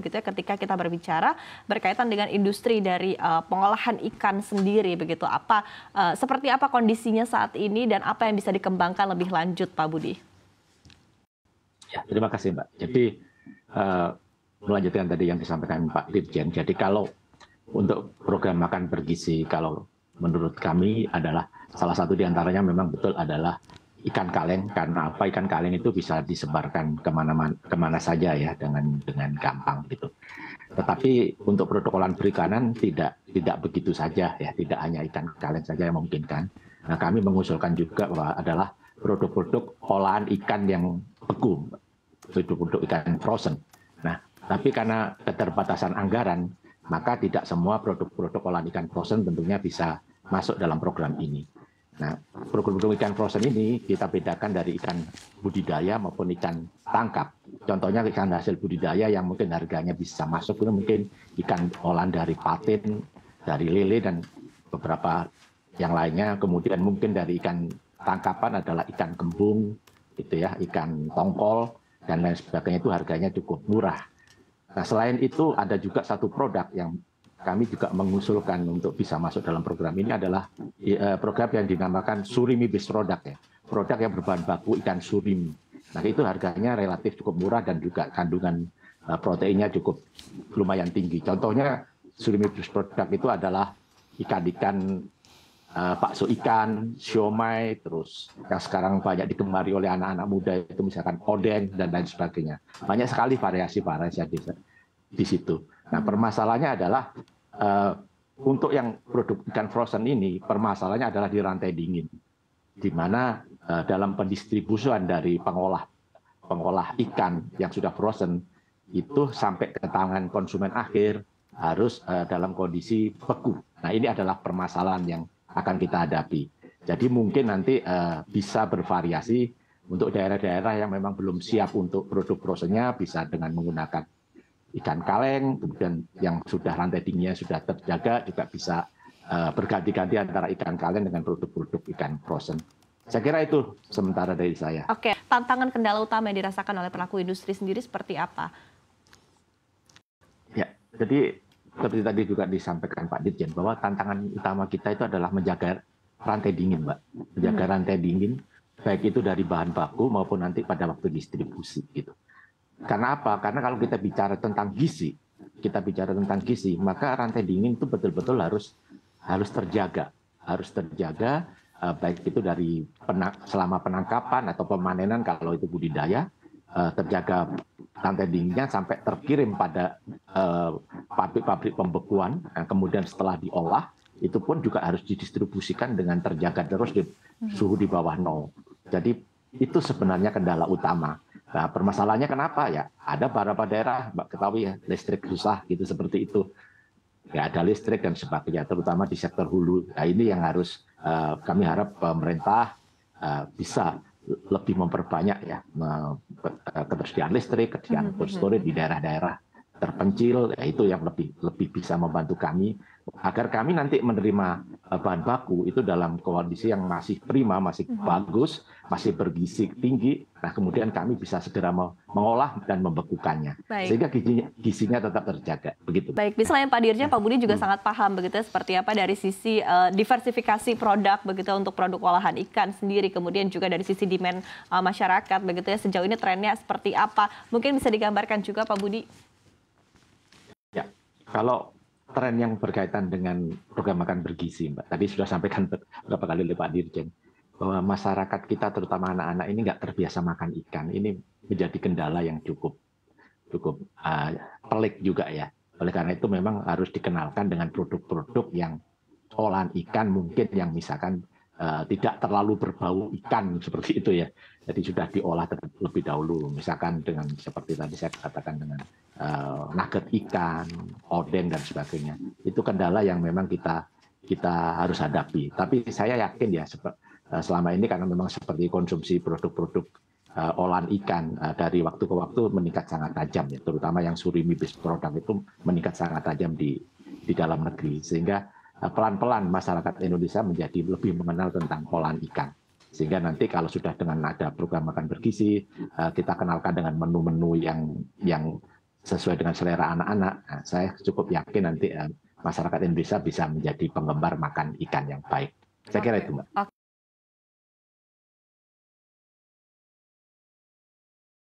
begitu ya ketika kita berbicara berkaitan dengan industri dari pengolahan ikan sendiri begitu. Seperti apa kondisinya saat ini dan apa yang bisa dikembangkan lebih lanjut, Pak Budi? Ya, terima kasih Mbak. Jadi melanjutkan tadi yang disampaikan Pak Dirjen. Jadi kalau untuk program makan bergizi, kalau menurut kami adalah salah satu diantaranya memang betul adalah ikan kaleng. Karena apa, ikan kaleng itu bisa disebarkan kemana saja ya dengan gampang gitu. Tetapi untuk produk olahan perikanan tidak begitu saja ya, tidak hanya ikan kaleng saja yang memungkinkan. Nah, kami mengusulkan juga bahwa adalah produk-produk olahan ikan yang beku, produk-produk ikan frozen. Nah, tapi karena keterbatasan anggaran, maka tidak semua produk-produk olahan ikan frozen tentunya bisa masuk dalam program ini. Nah, produk-produk ikan frozen ini kita bedakan dari ikan budidaya maupun ikan tangkap. Contohnya ikan hasil budidaya yang mungkin harganya bisa masuk itu mungkin ikan olahan dari patin, dari lele dan beberapa yang lainnya. Kemudian mungkin dari ikan tangkapan adalah ikan kembung, gitu ya, ikan tongkol dan lain sebagainya, itu harganya cukup murah. Nah, selain itu ada juga satu produk yang kami juga mengusulkan untuk bisa masuk dalam program ini adalah program yang dinamakan surimi based product ya. Produk yang berbahan baku ikan surimi. Nah, itu harganya relatif cukup murah dan juga kandungan proteinnya cukup lumayan tinggi. Contohnya surimi based product itu adalah ikan-ikan bakso ikan, siomay, terus yang sekarang banyak digemari oleh anak-anak muda itu misalkan odeng dan lain sebagainya. Banyak sekali variasi-variasi di situ. Nah, permasalahannya adalah untuk yang produk ikan frozen ini, permasalahannya adalah di rantai dingin, di mana dalam pendistribusian dari pengolah ikan yang sudah frozen itu sampai ke tangan konsumen akhir harus dalam kondisi beku. Nah, ini adalah permasalahan yang akan kita hadapi. Jadi mungkin nanti bisa bervariasi untuk daerah-daerah yang memang belum siap untuk produk frozennya bisa dengan menggunakan ikan kaleng, kemudian yang sudah rantai dinginnya sudah terjaga juga bisa berganti-ganti antara ikan kaleng dengan produk-produk ikan frozen. Saya kira itu sementara dari saya. Oke, tantangan kendala utama yang dirasakan oleh pelaku industri sendiri seperti apa? Ya, jadi seperti tadi juga disampaikan Pak Dirjen bahwa tantangan utama kita itu adalah menjaga rantai dingin, Mbak. Menjaga rantai dingin, baik itu dari bahan baku maupun nanti pada waktu distribusi gitu. Karena apa? Karena kalau kita bicara tentang gizi, maka rantai dingin itu betul-betul harus terjaga, baik itu dari selama penangkapan atau pemanenan kalau itu budidaya, terjaga rantai dinginnya sampai terkirim pada pabrik-pabrik pembekuan, kemudian setelah diolah itu pun juga harus didistribusikan dengan terjaga terus di suhu di bawah 0. Jadi itu sebenarnya kendala utama. Nah, permasalahannya kenapa ya? Ada beberapa daerah, Mbak ketahui ya, listrik susah gitu seperti itu. Nggak ada listrik dan sebagainya, terutama di sektor hulu. Nah, ini yang harus kami harap pemerintah bisa lebih memperbanyak ya ketersediaan listrik, ketersediaan cold storage di daerah-daerah terpencil. Ya, itu yang lebih bisa membantu kami agar kami nanti menerima bahan baku itu dalam kondisi yang masih prima, masih bagus, masih bergizi tinggi. Nah, kemudian kami bisa segera mengolah dan membekukannya. Baik. Sehingga gizinya tetap terjaga. Begitu. Baik, misalnya Pak Dirjen, Pak Budi juga sangat paham begitu seperti apa dari sisi diversifikasi produk begitu untuk produk olahan ikan sendiri, kemudian juga dari sisi demand masyarakat begitu ya, sejauh ini trennya seperti apa? Mungkin bisa digambarkan juga Pak Budi. Ya, kalau tren yang berkaitan dengan program makan bergizi, Mbak. Tadi sudah sampaikan beberapa kali oleh Pak Dirjen, bahwa masyarakat kita, terutama anak-anak ini nggak terbiasa makan ikan. Ini menjadi kendala yang cukup pelik juga ya. Oleh karena itu memang harus dikenalkan dengan produk-produk yang olahan ikan mungkin yang misalkan tidak terlalu berbau ikan seperti itu ya. Jadi sudah diolah terlebih dahulu, misalkan dengan seperti tadi saya katakan dengan nugget ikan, odeng dan sebagainya. Itu kendala yang memang kita harus hadapi. Tapi saya yakin ya selama ini karena memang seperti konsumsi produk-produk olahan ikan dari waktu ke waktu meningkat sangat tajam ya, terutama yang surimi based product itu meningkat sangat tajam di dalam negeri, sehingga pelan-pelan masyarakat Indonesia menjadi lebih mengenal tentang olahan ikan. Sehingga nanti kalau sudah dengan ada program makan bergizi, kita kenalkan dengan menu-menu yang sesuai dengan selera anak-anak, nah, saya cukup yakin nanti masyarakat Indonesia bisa menjadi penggemar makan ikan yang baik. Saya kira itu, Mbak.